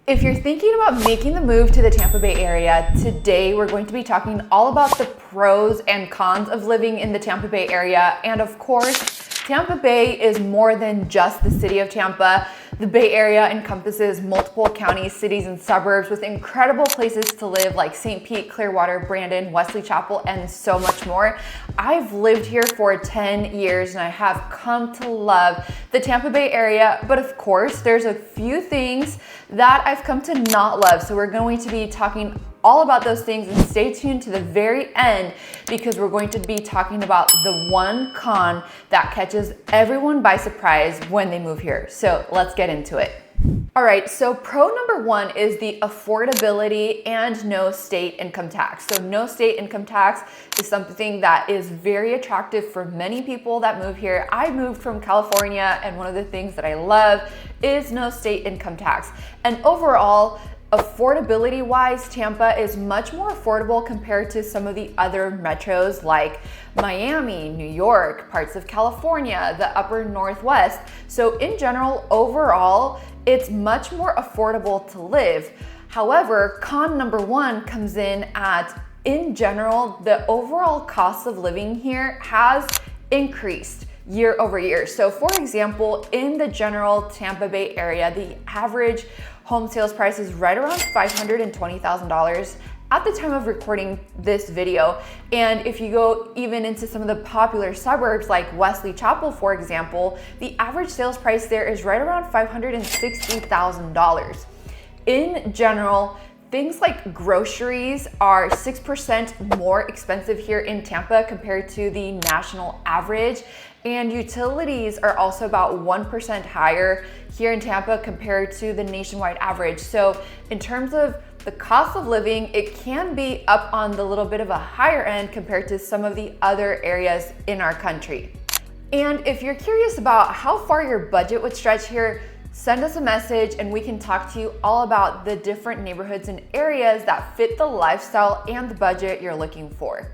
If you're thinking about making the move to the Tampa Bay area, today we're going to be talking all about the pros and cons of living in the Tampa Bay area. And of course, Tampa Bay is more than just the city of Tampa. The Bay Area encompasses multiple counties, cities, and suburbs with incredible places to live like St. Pete, Clearwater, Brandon, Wesley Chapel, and so much more. I've lived here for 10 years and I have come to love the Tampa Bay area, but of course, there's a few things that I've come to not love. So we're going to be talking all about those things, and stay tuned to the very end because we're going to be talking about the one con that catches everyone by surprise when they move here. So let's get into it. All right, so pro number one is the affordability and no state income tax. So no state income tax is something that is very attractive for many people that move here. I moved from California, and one of the things that I love is no state income tax. And overall, affordability wise, Tampa is much more affordable compared to some of the other metros like Miami, New York, parts of California, the upper Northwest. So in general, overall, it's much more affordable to live. However, con number one comes in general, the overall cost of living here has increased year over year. So for example, in the general Tampa Bay area, the average home sales price is right around $520,000 at the time of recording this video. And if you go even into some of the popular suburbs like Wesley Chapel, for example, the average sales price there is right around $560,000. In general, things like groceries are 6% more expensive here in Tampa compared to the national average. And utilities are also about 1% higher here in Tampa compared to the nationwide average. So in terms of the cost of living, it can be up on the little bit of a higher end compared to some of the other areas in our country. And if you're curious about how far your budget would stretch here, send us a message and we can talk to you all about the different neighborhoods and areas that fit the lifestyle and the budget you're looking for.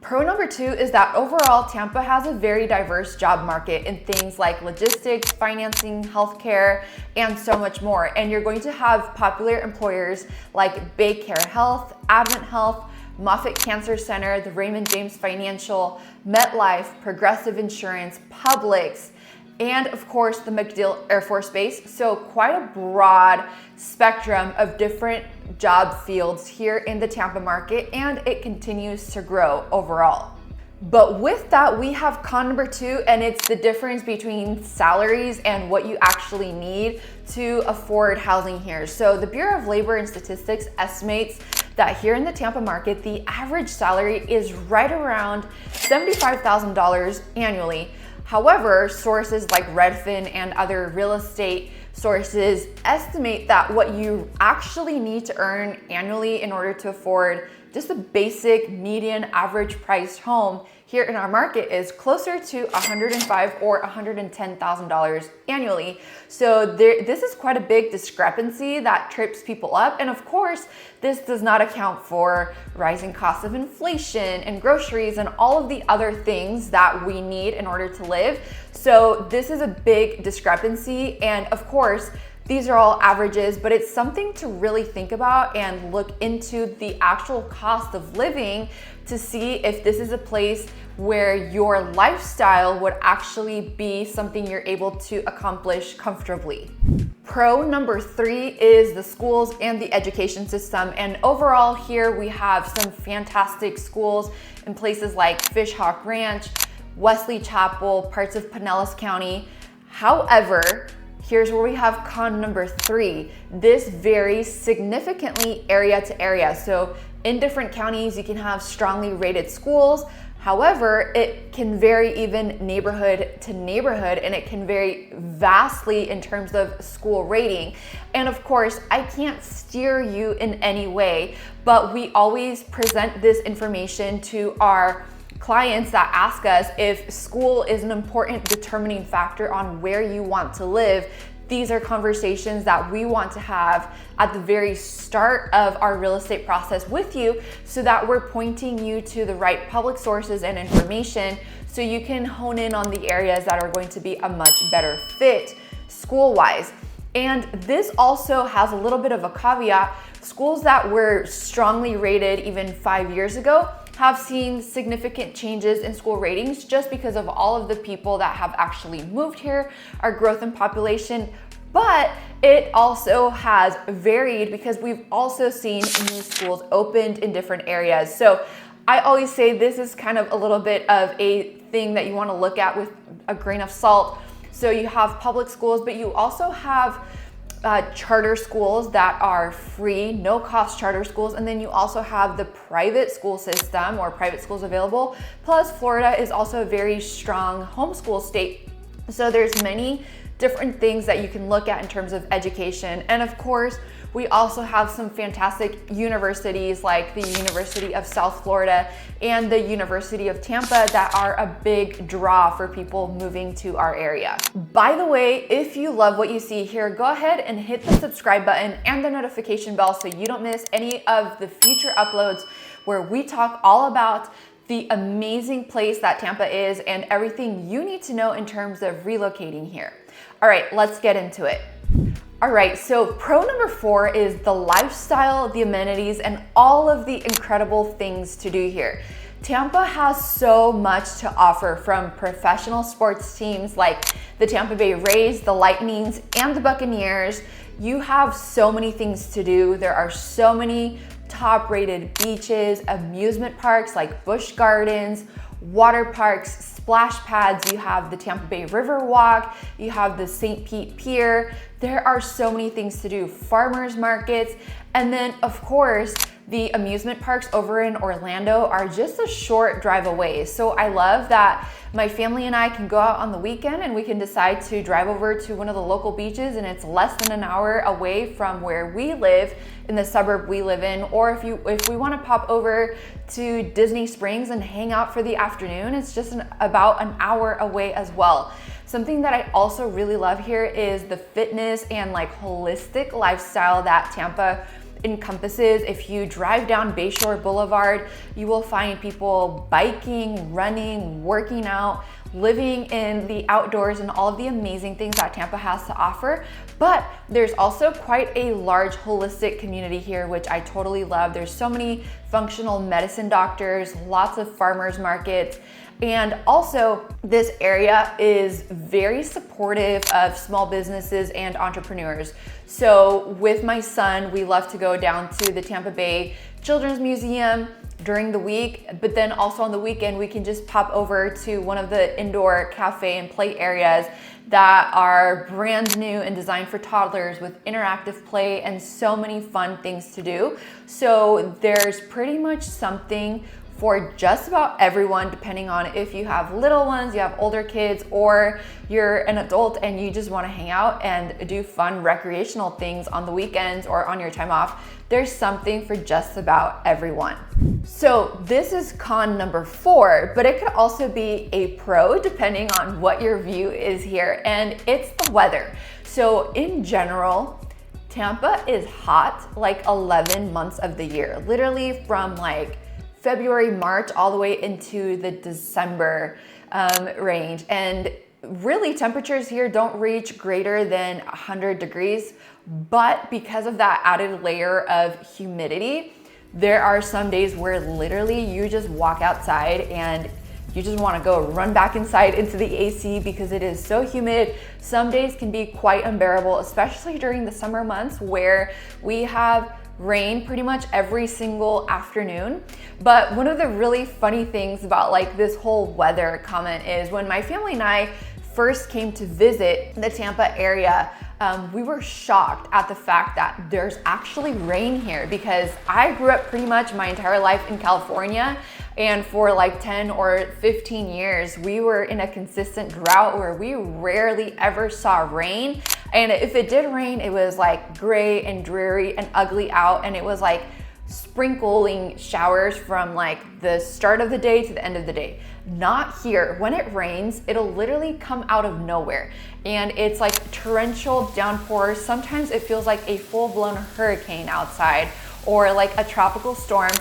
Pro number two is that overall, Tampa has a very diverse job market in things like logistics, financing, healthcare, and so much more. And you're going to have popular employers like Baycare Health, Advent Health, Moffitt Cancer Center, the Raymond James Financial, MetLife, Progressive Insurance, Publix, and of course the MacDill Air Force Base. So quite a broad spectrum of different job fields here in the Tampa market, and it continues to grow overall. But with that, we have con number two, and it's the difference between salaries and what you actually need to afford housing here. So the Bureau of Labor and Statistics estimates that here in the Tampa market, the average salary is right around $75,000 annually. However, sources like Redfin and other real estate sources estimate that what you actually need to earn annually in order to afford just a basic median average priced home here in our market is closer to $105,000 or $110,000 annually. So this is quite a big discrepancy that trips people up. And of course, this does not account for rising costs of inflation and groceries and all of the other things that we need in order to live. So this is a big discrepancy. And of course, these are all averages, but it's something to really think about and look into the actual cost of living to see if this is a place where your lifestyle would actually be something you're able to accomplish comfortably. Pro number three is the schools and the education system. And overall here we have some fantastic schools in places like Fishhawk Ranch, Wesley Chapel, parts of Pinellas County. However, here's where we have con number three. This varies significantly area to area. So in different counties, you can have strongly rated schools. However, it can vary even neighborhood to neighborhood, and it can vary vastly in terms of school rating. And of course, I can't steer you in any way, but we always present this information to our clients that ask us if school is an important determining factor on where you want to live. These are conversations that we want to have at the very start of our real estate process with you so that we're pointing you to the right public sources and information so you can hone in on the areas that are going to be a much better fit school-wise. And this also has a little bit of a caveat. Schools that were strongly rated even 5 years ago have seen significant changes in school ratings just because of all of the people that have actually moved here, our growth in population. But it also has varied because we've also seen new schools opened in different areas. So I always say this is kind of a little bit of a thing that you want to look at with a grain of salt. So you have public schools, but you also have charter schools that are free, no cost charter schools. And then you also have the private school system or private schools available. Plus Florida is also a very strong homeschool state. So there's many different things that you can look at in terms of education. And of course, we also have some fantastic universities like the University of South Florida and the University of Tampa that are a big draw for people moving to our area. By the way, if you love what you see here, go ahead and hit the subscribe button and the notification bell so you don't miss any of the future uploads where we talk all about the amazing place that Tampa is and everything you need to know in terms of relocating here. All right, let's get into it. All right, so pro number 4 is the lifestyle, the amenities, and all of the incredible things to do here. Tampa has so much to offer, from professional sports teams like the Tampa Bay Rays, the Lightnings, and the Buccaneers. You have so many things to do. There are so many top-rated beaches, amusement parks like Busch Gardens, water parks, splash pads. You have the Tampa Bay River Walk, you have the St. Pete Pier. There are so many things to do, farmers markets, and then of course, the amusement parks over in Orlando are just a short drive away. So I love that my family and I can go out on the weekend and we can decide to drive over to one of the local beaches, and it's less than an hour away from where we live in the suburb we live in. Or if we want to pop over to Disney Springs and hang out for the afternoon, it's just about an hour away as well. Something that I also really love here is the fitness and like holistic lifestyle that Tampa encompasses. If you drive down Bayshore Boulevard, you will find people biking, running, working out, living in the outdoors, and all of the amazing things that Tampa has to offer. But there's also quite a large holistic community here, which I totally love. There's so many functional medicine doctors, lots of farmers markets, and also this area is very supportive of small businesses and entrepreneurs. So with my son, we love to go down to the Tampa Bay Children's Museum during the week, but then also on the weekend, we can just pop over to one of the indoor cafe and play areas that are brand new and designed for toddlers with interactive play and so many fun things to do. So there's pretty much something for just about everyone, depending on if you have little ones, you have older kids, or you're an adult and you just want to hang out and do fun recreational things on the weekends or on your time off. There's something for just about everyone. So this is con number 4, but it could also be a pro depending on what your view is here, and it's the weather. So in general, Tampa is hot like 11 months of the year, literally from like February, March, all the way into the December range. And really temperatures here don't reach greater than 100 degrees, but because of that added layer of humidity, there are some days where literally you just walk outside and you just want to go run back inside into the AC because it is so humid. Some days can be quite unbearable, especially during the summer months where we have rain pretty much every single afternoon. But one of the really funny things about like this whole weather comment is when my family and I first came to visit the Tampa area, we were shocked at the fact that there's actually rain here, because I grew up pretty much my entire life in California, and for like 10 or 15 years, we were in a consistent drought where we rarely ever saw rain. And if it did rain, it was like gray and dreary and ugly out, and it was like sprinkling showers from like the start of the day to the end of the day. Not here. When it rains, it'll literally come out of nowhere, and it's like torrential downpours. Sometimes it feels like a full-blown hurricane outside, or like a tropical storm,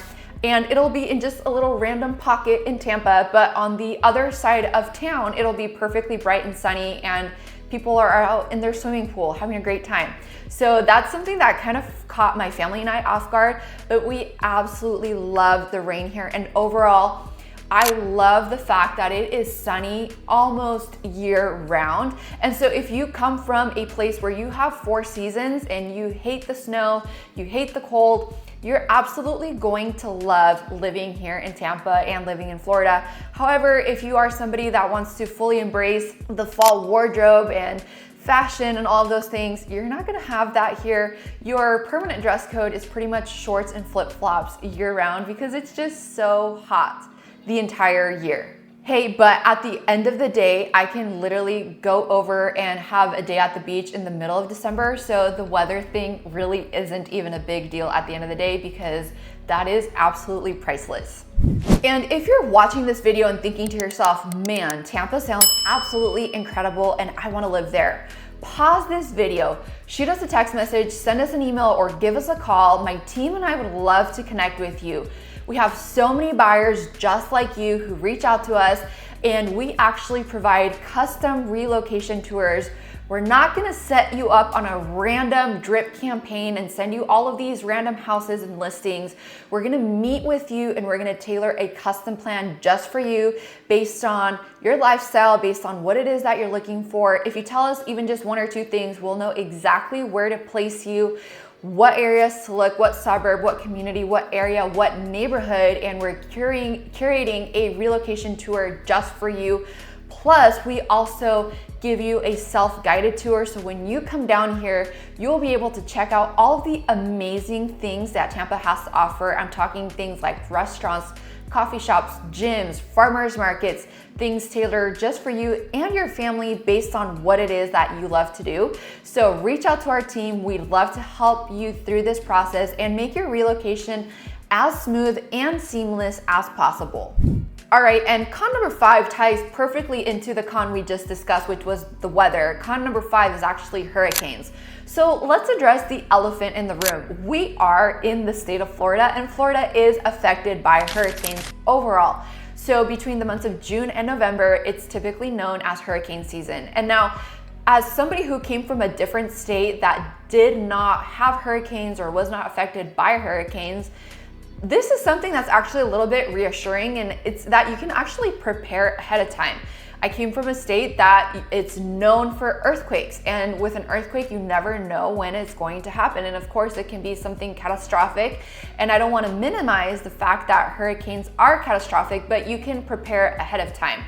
and it'll be in just a little random pocket in Tampa, but on the other side of town, it'll be perfectly bright and sunny, and people are out in their swimming pool having a great time. So that's something that kind of caught my family and I off guard, but we absolutely love the rain here. And overall, I love the fact that it is sunny almost year round. And so if you come from a place where you have 4 seasons and you hate the snow, you hate the cold, you're absolutely going to love living here in Tampa and living in Florida. However, if you are somebody that wants to fully embrace the fall wardrobe and fashion and all of those things, you're not gonna have that here. Your permanent dress code is pretty much shorts and flip-flops year round because it's just so hot the entire year. Hey, but at the end of the day, I can literally go over and have a day at the beach in the middle of December. So the weather thing really isn't even a big deal at the end of the day because that is absolutely priceless. And if you're watching this video and thinking to yourself, man, Tampa sounds absolutely incredible and I wanna live there, pause this video, shoot us a text message, send us an email, or give us a call. My team and I would love to connect with you. We have so many buyers just like you who reach out to us, and we actually provide custom relocation tours. We're not gonna set you up on a random drip campaign and send you all of these random houses and listings. We're gonna meet with you and we're gonna tailor a custom plan just for you based on your lifestyle, based on what it is that you're looking for. If you tell us even just 1 or 2 things, we'll know exactly where to place you, what areas to look, what suburb, what community, what area, what neighborhood, and we're curating a relocation tour just for you. Plus, we also give you a self-guided tour. So when you come down here, you'll be able to check out all of the amazing things that Tampa has to offer. I'm talking things like restaurants, coffee shops, gyms, farmers markets, things tailored just for you and your family based on what it is that you love to do. So reach out to our team. We'd love to help you through this process and make your relocation as smooth and seamless as possible. All right, and con number 5 ties perfectly into the con we just discussed, which was the weather. Con number 5 is actually hurricanes. So let's address the elephant in the room. We are in the state of Florida, and Florida is affected by hurricanes overall. So between the months of June and November, it's typically known as hurricane season. And now, as somebody who came from a different state that did not have hurricanes or was not affected by hurricanes, this is something that's actually a little bit reassuring, and it's that you can actually prepare ahead of time. I came from a state that it's known for earthquakes, and with an earthquake, you never know when it's going to happen. And of course, it can be something catastrophic. And I don't want to minimize the fact that hurricanes are catastrophic, but you can prepare ahead of time.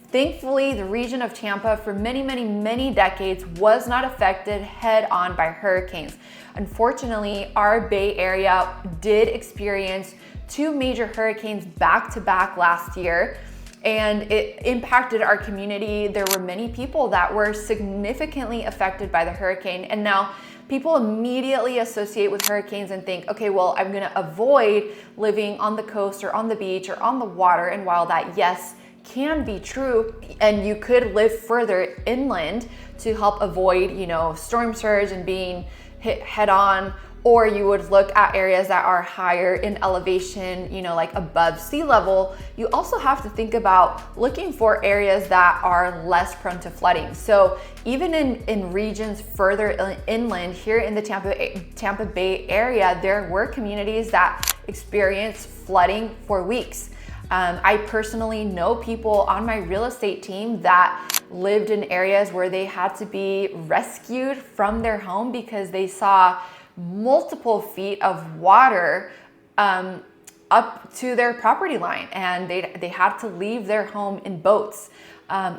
Thankfully, the region of Tampa for many decades was not affected head on by hurricanes. Unfortunately, our Bay Area did experience 2 major hurricanes back to back last year, and it impacted our community. There were many people that were significantly affected by the hurricane, and now people immediately associate with hurricanes and think, okay, well, I'm gonna avoid living on the coast or on the beach or on the water. And while that, yes, can be true, and you could live further inland to help avoid, storm surge and being hit head on, or you would look at areas that are higher in elevation, like above sea level. You also have to think about looking for areas that are less prone to flooding. So even in regions further inland here in the Tampa Bay area, there were communities that experienced flooding for weeks. I personally know people on my real estate team that lived in areas where they had to be rescued from their home because they saw multiple feet of water up to their property line, and they had to leave their home in boats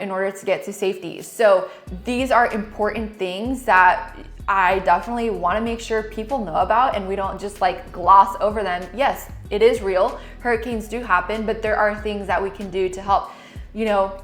in order to get to safety. So these are important things that I definitely want to make sure people know about, and we don't just gloss over them. Yes, it is real. Hurricanes do happen, but there are things that we can do to help,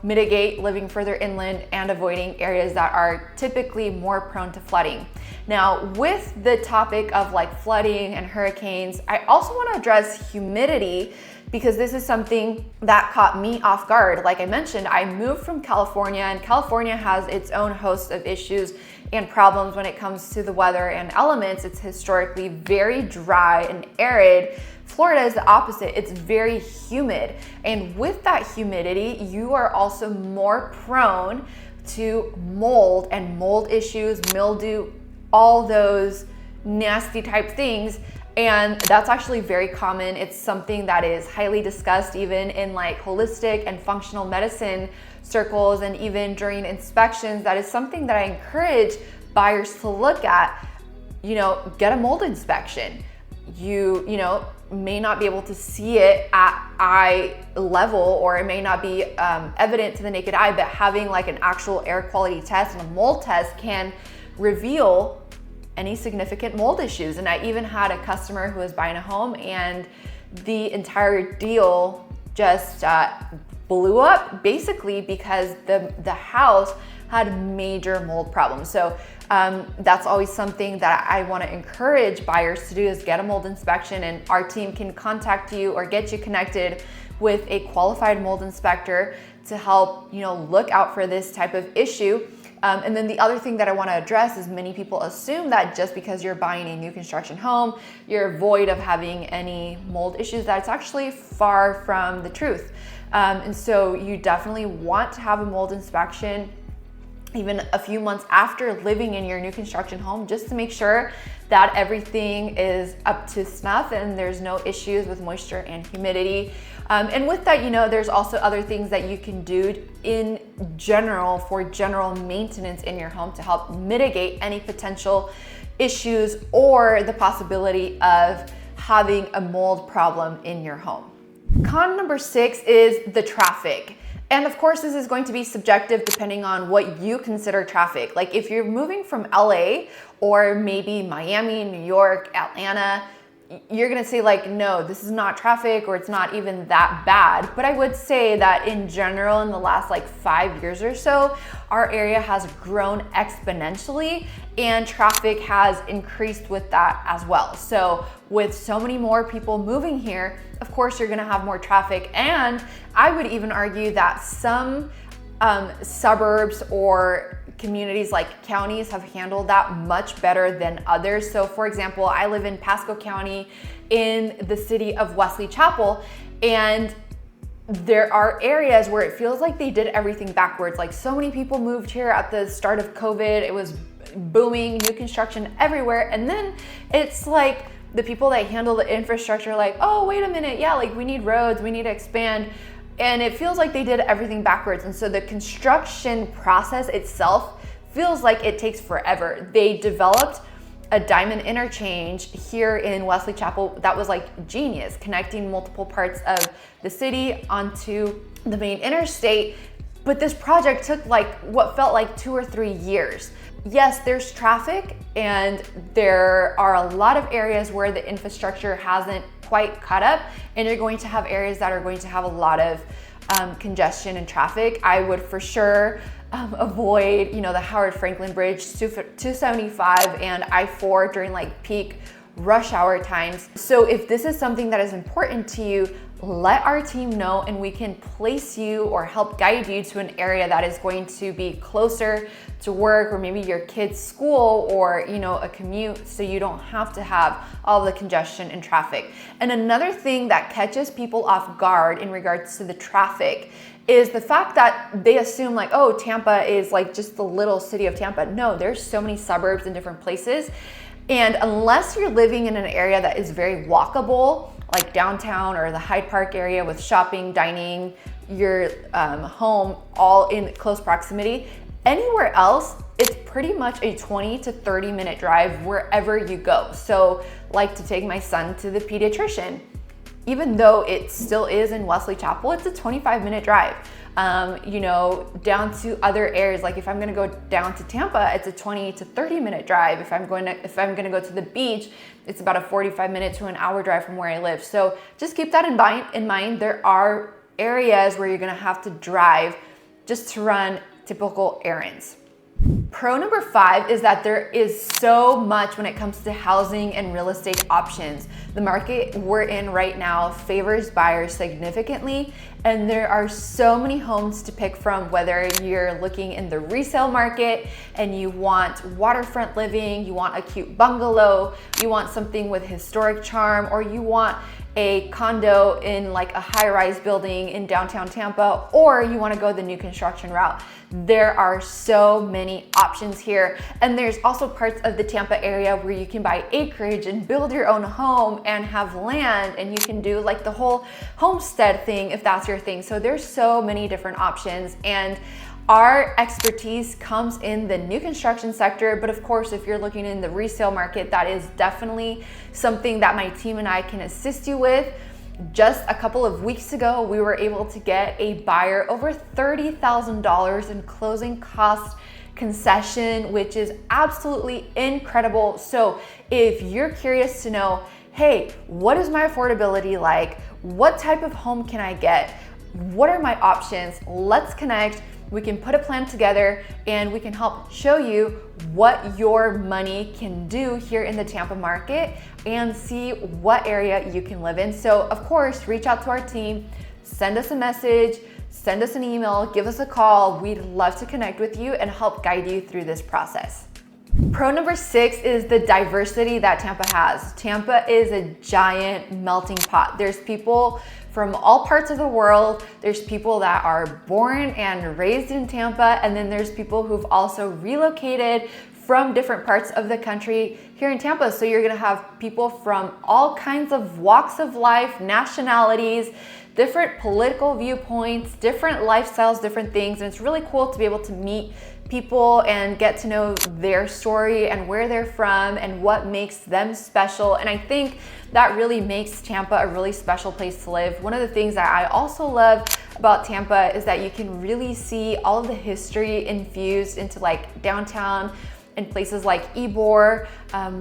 mitigate living further inland and avoiding areas that are typically more prone to flooding. Now, with the topic of flooding and hurricanes, I also want to address humidity, because this is something that caught me off guard. Like I mentioned, I moved from California, and California has its own host of issues and problems when it comes to the weather and elements. It's historically very dry and arid. Florida is the opposite. It's very humid. And with that humidity, you are also more prone to mold and mold issues, mildew, all those nasty type things. And that's actually very common. It's something that is highly discussed even in like holistic and functional medicine circles, and even during inspections. That is something that I encourage buyers to look at. Get a mold inspection. You may not be able to see it at eye level, or it may not be evident to the naked eye, but having like an actual air quality test and a mold test can reveal any significant mold issues. And I even had a customer who was buying a home, and the entire deal just blew up basically because the house had major mold problems. So that's always something that I want to encourage buyers to do, is get a mold inspection, and our team can contact you or get you connected with a qualified mold inspector to help look out for this type of issue. And then the other thing that I want to address is many people assume that just because you're buying a new construction home, you're void of having any mold issues. That's actually far from the truth. And so you definitely want to have a mold inspection even a few months after living in your new construction home, just to make sure that everything is up to snuff and there's no issues with moisture and humidity. And with that, there's also other things that you can do in general for general maintenance in your home to help mitigate any potential issues or the possibility of having a mold problem in your home. Con number 6 is the traffic. And of course, this is going to be subjective depending on what you consider traffic. Like if you're moving from LA or maybe Miami, New York, Atlanta, you're gonna say like, no, this is not traffic, or it's not even that bad. But I would say that in general, in the last like 5 years or so, our area has grown exponentially and traffic has increased with that as well. So with so many more people moving here, of course, you're gonna have more traffic. And I would even argue that some suburbs or communities like counties have handled that much better than others. So for example, I live in Pasco County in the city of Wesley Chapel, and there are areas where it feels like they did everything backwards. Like so many people moved here at the start of COVID. It was booming, new construction everywhere. And then it's like the people that handle the infrastructure like, oh, wait a minute. Yeah, like we need roads, we need to expand. And it feels like they did everything backwards. And so the construction process itself feels like it takes forever. They developed a diamond interchange here in Wesley Chapel that was like genius, connecting multiple parts of the city onto the main interstate. But this project took like what felt like 2 or 3 years. Yes, there's traffic, and there are a lot of areas where the infrastructure hasn't quite caught up, and you're going to have areas that are going to have a lot of congestion and traffic. I would for sure avoid, the Howard Franklin Bridge, 275 and I-4 during like peak rush hour times. So if this is something that is important to you, let our team know and we can place you or help guide you to an area that is going to be closer to work, or maybe your kid's school, or a commute, so you don't have to have all the congestion and traffic. And another thing that catches people off guard in regards to the traffic is the fact that they assume like, oh, Tampa is like just the little city of Tampa. No, there's so many suburbs in different places. And unless you're living in an area that is very walkable, like downtown or the Hyde Park area with shopping, dining, your home all in close proximity, anywhere else, it's pretty much a 20 to 30 minute drive wherever you go. So like to take my son to the pediatrician, even though it still is in Wesley Chapel, it's a 25-minute drive. Down to other areas, like if I'm gonna go down to Tampa, it's a 20 to 30-minute drive. If I'm gonna go to the beach, it's about a 45-minute to an hour drive from where I live. So just keep that in mind. There are areas where you're gonna have to drive just to run typical errands. Pro number 5 is that there is so much when it comes to housing and real estate options. The market we're in right now favors buyers significantly, and there are so many homes to pick from, whether you're looking in the resale market and you want waterfront living, you want a cute bungalow, you want something with historic charm, or you want a condo in like a high-rise building in downtown Tampa, or you want to go the new construction route. There are so many options here. And there's also parts of the Tampa area where you can buy acreage and build your own home and have land, and you can do like the whole homestead thing if that's your thing. So there's so many different options, and our expertise comes in the new construction sector, but of course, if you're looking in the resale market, that is definitely something that my team and I can assist you with. Just a couple of weeks ago, we were able to get a buyer over $30,000 in closing cost concession, which is absolutely incredible. So if you're curious to know, hey, what is my affordability like? What type of home can I get? What are my options? Let's connect. We can put a plan together and we can help show you what your money can do here in the Tampa market and see what area you can live in. So of course, reach out to our team, send us a message, send us an email, give us a call. We'd love to connect with you and help guide you through this process. Pro number 6 is the diversity that Tampa has. Tampa is a giant melting pot. There's people from all parts of the world. There's people that are born and raised in Tampa, and then there's people who've also relocated from different parts of the country here in Tampa. So you're gonna have people from all kinds of walks of life, nationalities, different political viewpoints, different lifestyles, different things. And it's really cool to be able to meet people and get to know their story and where they're from and what makes them special. And I think that really makes Tampa a really special place to live. One of the things that I also love about Tampa is that you can really see all of the history infused into like downtown and places like Ybor.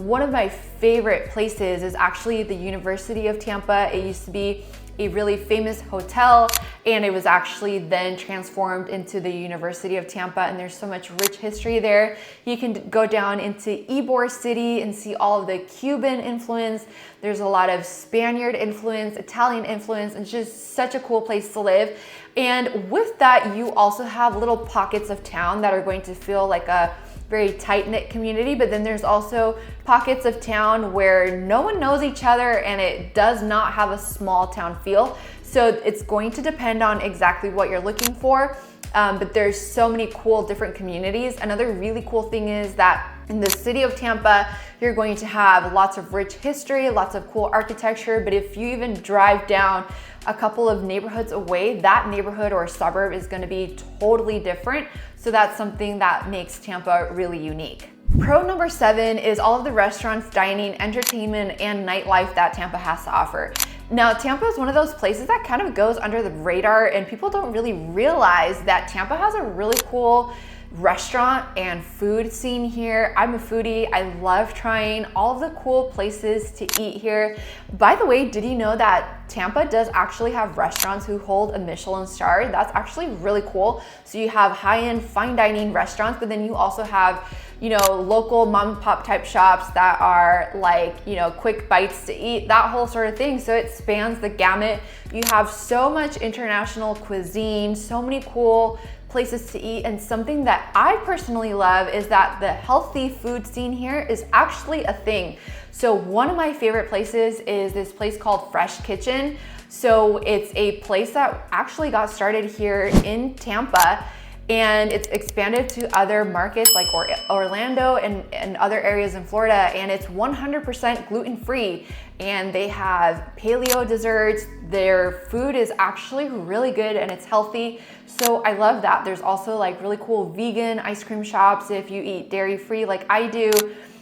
One of my favorite places is actually the University of Tampa. It used to be a really famous hotel, and it was actually then transformed into the University of Tampa, and there's so much rich history there. You can go down into Ybor City and see all of the Cuban influence. There's a lot of Spaniard influence, Italian influence, and it's just such a cool place to live. And with that, you also have little pockets of town that are going to feel like a very tight-knit community, but then there's also pockets of town where no one knows each other and it does not have a small town feel. So it's going to depend on exactly what you're looking for, but there's so many cool different communities. Another really cool thing is that in the city of Tampa, you're going to have lots of rich history, lots of cool architecture, but if you even drive down a couple of neighborhoods away, that neighborhood or suburb is going to be totally different. So that's something that makes Tampa really unique. Pro number 7 is all of the restaurants, dining, entertainment, and nightlife that Tampa has to offer. Now, Tampa is one of those places that kind of goes under the radar, and people don't really realize that Tampa has a really cool restaurant and food scene here. I'm a foodie. I love trying all of the cool places to eat here. By the way, did you know that Tampa does actually have restaurants who hold a Michelin star? That's actually really cool. So you have high-end fine dining restaurants, but then you also have, you know, local mom and pop type shops that are like, you know, quick bites to eat, that whole sort of thing. So it spans the gamut. You have so much international cuisine, so many cool places to eat, and something that I personally love is that the healthy food scene here is actually a thing. So one of my favorite places is this place called Fresh Kitchen. So it's a place that actually got started here in Tampa, and it's expanded to other markets like Orlando and other areas in Florida, and it's 100% gluten-free, and they have paleo desserts. Their food is actually really good and it's healthy, so I love that. There's also like really cool vegan ice cream shops if you eat dairy-free like I do,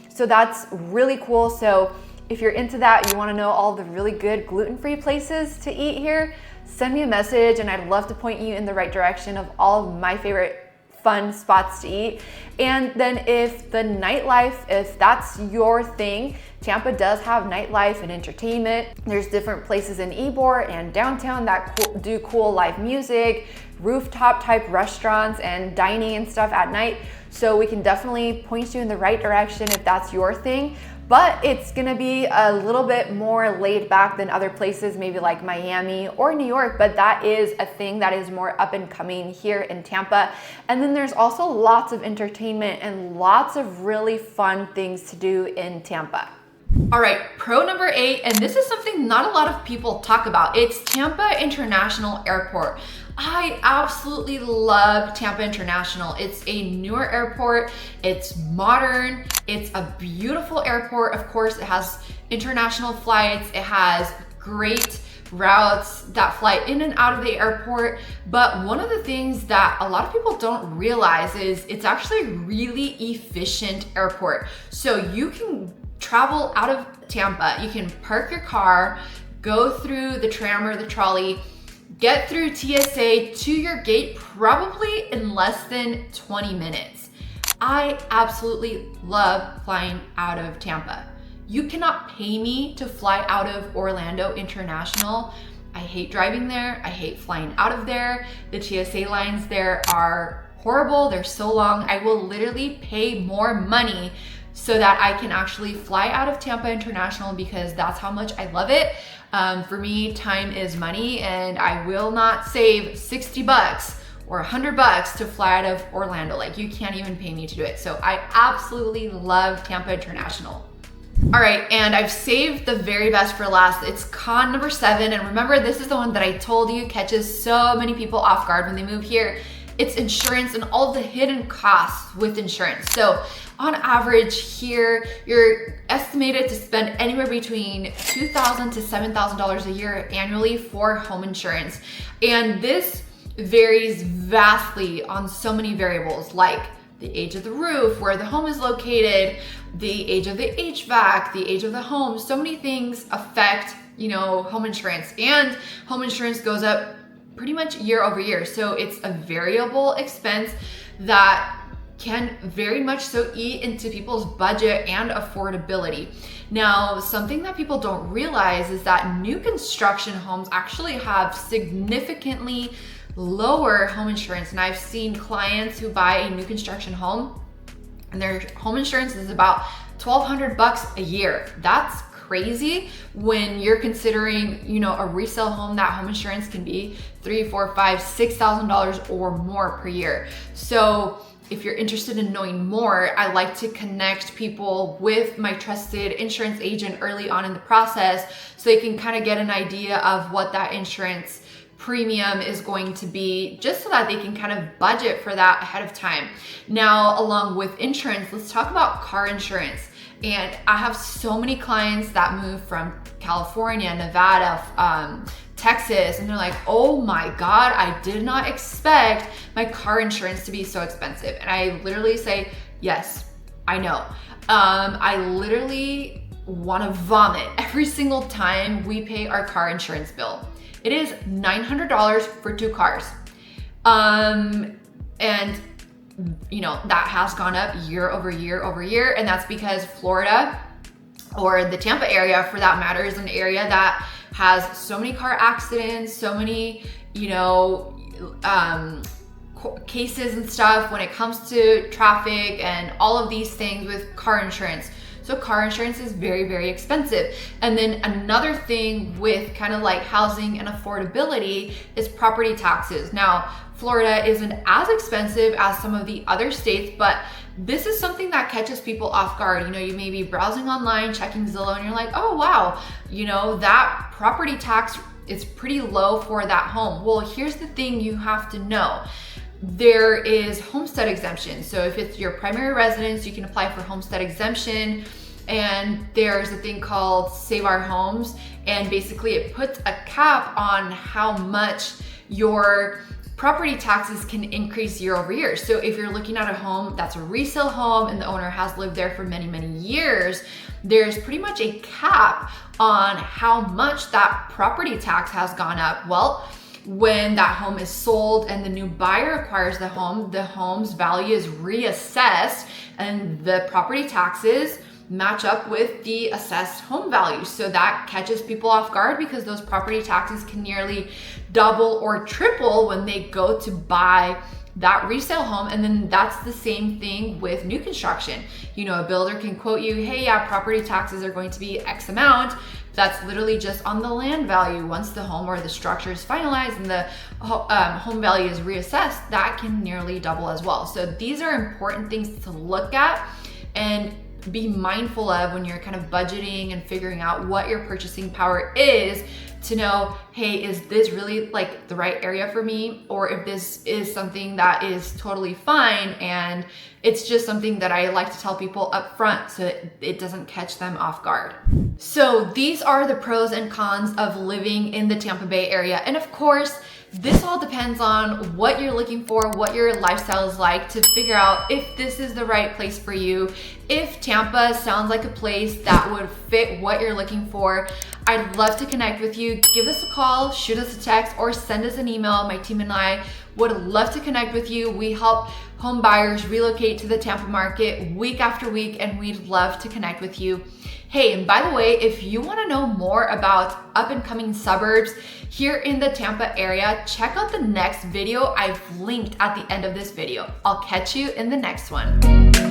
so that's really cool. So if you're into that, you want to know all the really good gluten-free places to eat here, send me a message and I'd love to point you in the right direction of all of my favorite fun spots to eat. And then if the nightlife, if that's your thing, Tampa does have nightlife and entertainment. There's different places in Ybor and downtown that do cool live music, rooftop type restaurants and dining and stuff at night. So we can definitely point you in the right direction if that's your thing. But it's gonna be a little bit more laid back than other places, maybe like Miami or New York, but that is a thing that is more up and coming here in Tampa. And then there's also lots of entertainment and lots of really fun things to do in Tampa. All right, pro number 8, and this is something not a lot of people talk about. It's Tampa International Airport. I absolutely love Tampa International. It's a newer airport, it's modern, it's a beautiful airport. Of course, it has international flights, it has great routes that fly in and out of the airport. But one of the things that a lot of people don't realize is it's actually a really efficient airport. So you can travel out of Tampa, you can park your car, go through the tram or the trolley, get through TSA to your gate probably in less than 20 minutes. I absolutely love flying out of Tampa. You cannot pay me to fly out of Orlando International. I hate driving there. I hate flying out of there. The TSA lines there are horrible. They're so long. I will literally pay more money so that I can actually fly out of Tampa International because that's how much I love it. For me, time is money, and I will not save 60 bucks or $100 to fly out of Orlando. Like, you can't even pay me to do it. So I absolutely love Tampa International. All right, and I've saved the very best for last. It's con number 7. And remember, this is the one that I told you catches so many people off guard when they move here. It's insurance and all the hidden costs with insurance. So on average here, you're estimated to spend anywhere between $2,000 to $7,000 a year annually for home insurance. And this varies vastly on so many variables, like the age of the roof, where the home is located, the age of the HVAC, the age of the home. So many things affect, home insurance, and home insurance goes up pretty much year over year. So it's a variable expense that can very much so eat into people's budget and affordability. Now, something that people don't realize is that new construction homes actually have significantly lower home insurance. And I've seen clients who buy a new construction home and their home insurance is about $1,200 a year. That's crazy when you're considering, a resale home. That home insurance can be $3,000, $4,000, $5,000, $6,000 or more per year. So if you're interested in knowing more, I like to connect people with my trusted insurance agent early on in the process so they can kind of get an idea of what that insurance premium is going to be, just so that they can kind of budget for that ahead of time. Now, along with insurance, let's talk about car insurance. And I have so many clients that move from California, Nevada, Texas, and they're like, oh my God, I did not expect my car insurance to be so expensive. And I literally say, yes, I know. I literally want to vomit every single time we pay our car insurance bill. It is $900 for 2 cars. And that has gone up year over year over year. And that's because Florida, or the Tampa area for that matter, is an area that has so many car accidents, so many, cases and stuff when it comes to traffic and all of these things with car insurance. So car insurance is very, very expensive. And then another thing with kind of like housing and affordability is property taxes. Now, Florida isn't as expensive as some of the other states, but this is something that catches people off guard. You may be browsing online, checking Zillow, and you're like, oh wow, that property tax is pretty low for that home. Well, here's the thing you have to know. There is homestead exemption. So if it's your primary residence, you can apply for homestead exemption. And there's a thing called Save Our Homes. And basically it puts a cap on how much your property taxes can increase year over year. So if you're looking at a home that's a resale home and the owner has lived there for many, many years, there's pretty much a cap on how much that property tax has gone up. Well, when that home is sold and the new buyer acquires the home's value is reassessed and the property taxes match up with the assessed home value. So that catches people off guard because those property taxes can nearly double or triple when they go to buy that resale home. And then that's the same thing with new construction. You know, a builder can quote you, hey, yeah, property taxes are going to be X amount. That's literally just on the land value. Once the home or the structure is finalized and the home value is reassessed, that can nearly double as well. So these are important things to look at and be mindful of when you're kind of budgeting and figuring out what your purchasing power is, to know, hey, is this really like the right area for me? Or if this is something that is totally fine and it's just something that I like to tell people up front so that it doesn't catch them off guard. So these are the pros and cons of living in the Tampa Bay area. And of course, this all depends on what you're looking for, what your lifestyle is like, to figure out if this is the right place for you. If Tampa sounds like a place that would fit what you're looking for, I'd love to connect with you. Give us a call, shoot us a text, or send us an email. My team and I would love to connect with you. We help home buyers relocate to the Tampa market week after week, and we'd love to connect with you. Hey, and by the way, if you want to know more about up and coming suburbs here in the Tampa area, check out the next video I've linked at the end of this video. I'll catch you in the next one.